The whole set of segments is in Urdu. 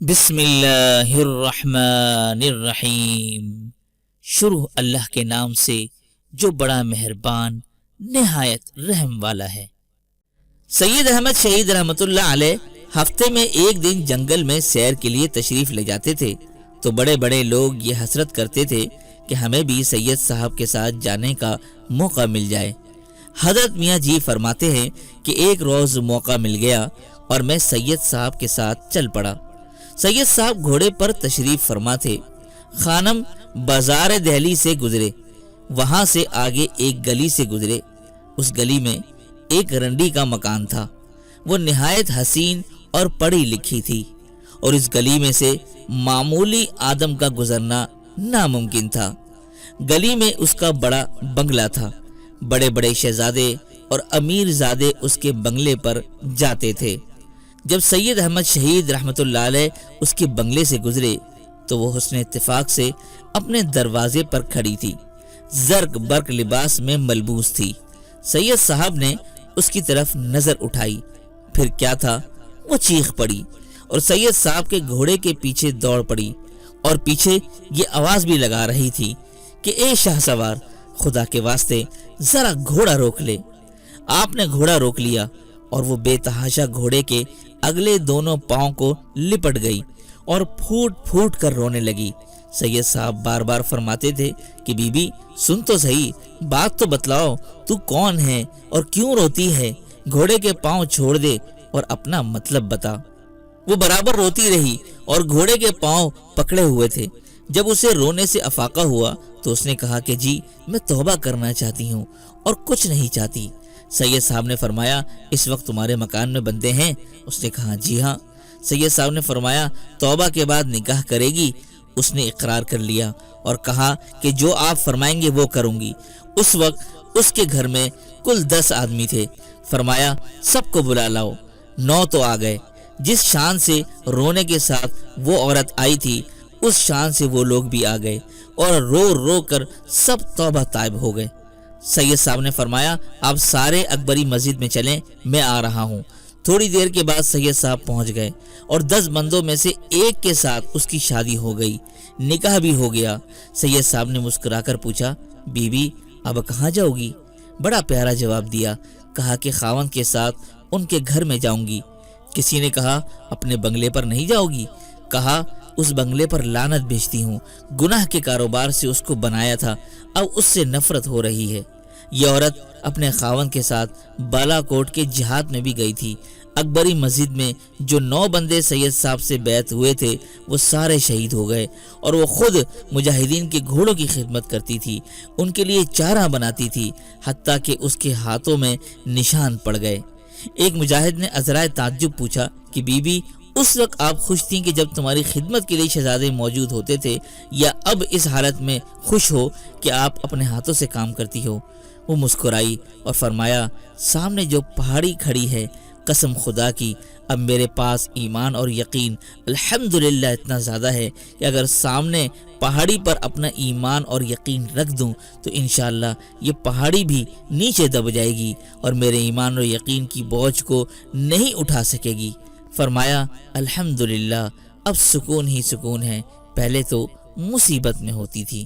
بسم اللہ الرحمن الرحیم۔ شروع اللہ کے نام سے جو بڑا مہربان نہایت رحم والا ہے۔ سید احمد شہید رحمت اللہ علیہ ہفتے میں ایک دن جنگل میں سیر کے لیے تشریف لے جاتے تھے تو بڑے بڑے لوگ یہ حسرت کرتے تھے کہ ہمیں بھی سید صاحب کے ساتھ جانے کا موقع مل جائے۔ حضرت میاں جی فرماتے ہیں کہ ایک روز موقع مل گیا اور میں سید صاحب کے ساتھ چل پڑا۔ سید صاحب گھوڑے پر تشریف فرما تھے۔ خانم بازار دہلی سے گزرے، وہاں سے آگے ایک گلی سے گزرے۔ اس گلی میں ایک رنڈی کا مکان تھا، وہ نہایت حسین اور پڑھی لکھی تھی، اور اس گلی میں سے معمولی آدم کا گزرنا ناممکن تھا۔ گلی میں اس کا بڑا بنگلہ تھا، بڑے بڑے شہزادے اور امیر زادے اس کے بنگلے پر جاتے تھے۔ جب سید احمد شہید رحمت اللہ علیہ اس کے بنگلے سے گزرے تو وہ حسن اتفاق سے اپنے دروازے پر کھڑی تھی، زرق برق لباس میں ملبوس تھی۔ سید صاحب نے اس کی طرف نظر اٹھائی، پھر کیا تھا، وہ چیخ پڑی اور سید صاحب کے گھوڑے کے پیچھے دوڑ پڑی، اور پیچھے یہ آواز بھی لگا رہی تھی کہ اے شاہ سوار، خدا کے واسطے ذرا گھوڑا روک لے۔ آپ نے گھوڑا روک لیا اور وہ بے تحاشا گھوڑے کے اگلے دونوں پاؤں کو لپٹ گئی اور پھوٹ پھوٹ کر رونے لگی۔ سید صاحب بار بار فرماتے تھے کہ بی بی سن تو صحیح، بات تو بتلاؤ، تو کون ہے اور کیوں روتی ہے؟ گھوڑے کے پاؤں چھوڑ دے اور اپنا مطلب بتا۔ وہ برابر روتی رہی اور گھوڑے کے پاؤں پکڑے ہوئے تھے۔ جب اسے رونے سے افاقہ ہوا تو اس نے کہا کہ جی میں توبہ کرنا چاہتی ہوں اور کچھ نہیں چاہتی۔ سید صاحب نے فرمایا اس وقت تمہارے مکان میں بندے ہیں؟ اس نے کہا جی ہاں۔ سید صاحب نے فرمایا توبہ کے بعد نکاح کرے گی؟ اس نے اقرار کر لیا اور کہا کہ جو آپ فرمائیں گے وہ کروں گی۔ اس وقت اس کے گھر میں کل 10 آدمی تھے۔ فرمایا سب کو بلا لاؤ۔ 9 تو آ گئے۔ جس شان سے رونے کے ساتھ وہ عورت آئی تھی اس شان سے وہ لوگ بھی آ گئے اور رو رو کر سب توبہ طائب ہو گئے۔ سید صاحب نے فرمایا آپ سارے اکبری مسجد میں چلیں، میں آ رہا ہوں۔ تھوڑی دیر کے بعد سید صاحب پہنچ گئے اور 10 بندوں میں سے ایک کے ساتھ اس کی شادی ہو گئی، نکاح بھی ہو گیا۔ سید صاحب نے مسکرا کر پوچھا بی بی اب کہاں جاؤ گی؟ بڑا پیارا جواب دیا، کہا کہ خاوند کے ساتھ ان کے گھر میں جاؤں گی۔ کسی نے کہا اپنے بنگلے پر نہیں جاؤ گی؟ کہا اس بنگلے پر لعنت بھیجتی ہوں، گناہ کے کاروبار سے اس کو بنایا تھا، اب اس سے نفرت ہو رہی ہے۔ یہ عورت اپنے خاوند کے ساتھ بالا کوٹ کے جہاد میں بھی گئی تھی۔ اکبری مسجد میں جو 9 بندے سید صاحب سے بیعت ہوئے تھے وہ سارے شہید ہو گئے، اور وہ خود مجاہدین کے گھوڑوں کی خدمت کرتی تھی، ان کے لیے چارہ بناتی تھی، حتیٰ کہ اس کے ہاتھوں میں نشان پڑ گئے۔ ایک مجاہد نے عذرائے تعجب پوچھا کہ بی بی اس وقت آپ خوش تھیں کہ جب تمہاری خدمت کے لیے شہزادے موجود ہوتے تھے، یا اب اس حالت میں خوش ہو کہ آپ اپنے ہاتھوں سے کام کرتی ہو؟ وہ مسکرائی اور فرمایا سامنے جو پہاڑی کھڑی ہے، قسم خدا کی اب میرے پاس ایمان اور یقین الحمدللہ اتنا زیادہ ہے کہ اگر سامنے پہاڑی پر اپنا ایمان اور یقین رکھ دوں تو انشاءاللہ یہ پہاڑی بھی نیچے دب جائے گی اور میرے ایمان اور یقین کی بوجھ کو نہیں اٹھا سکے گی۔ فرمایا الحمدللہ اب سکون ہی سکون ہے، پہلے تو مصیبت میں ہوتی تھی۔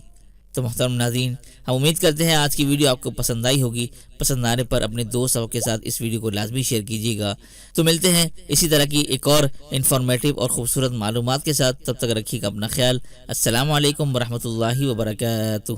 تو محترم ناظرین، ہم امید کرتے ہیں آج کی ویڈیو آپ کو پسند آئی ہوگی۔ پسند آنے پر اپنے دوستوں کے ساتھ اس ویڈیو کو لازمی شیئر کیجیے گا۔ تو ملتے ہیں اسی طرح کی ایک اور انفارمیٹیو اور خوبصورت معلومات کے ساتھ، تب تک رکھیے گا اپنا خیال۔ السلام علیکم ورحمۃ اللہ وبرکاتہ۔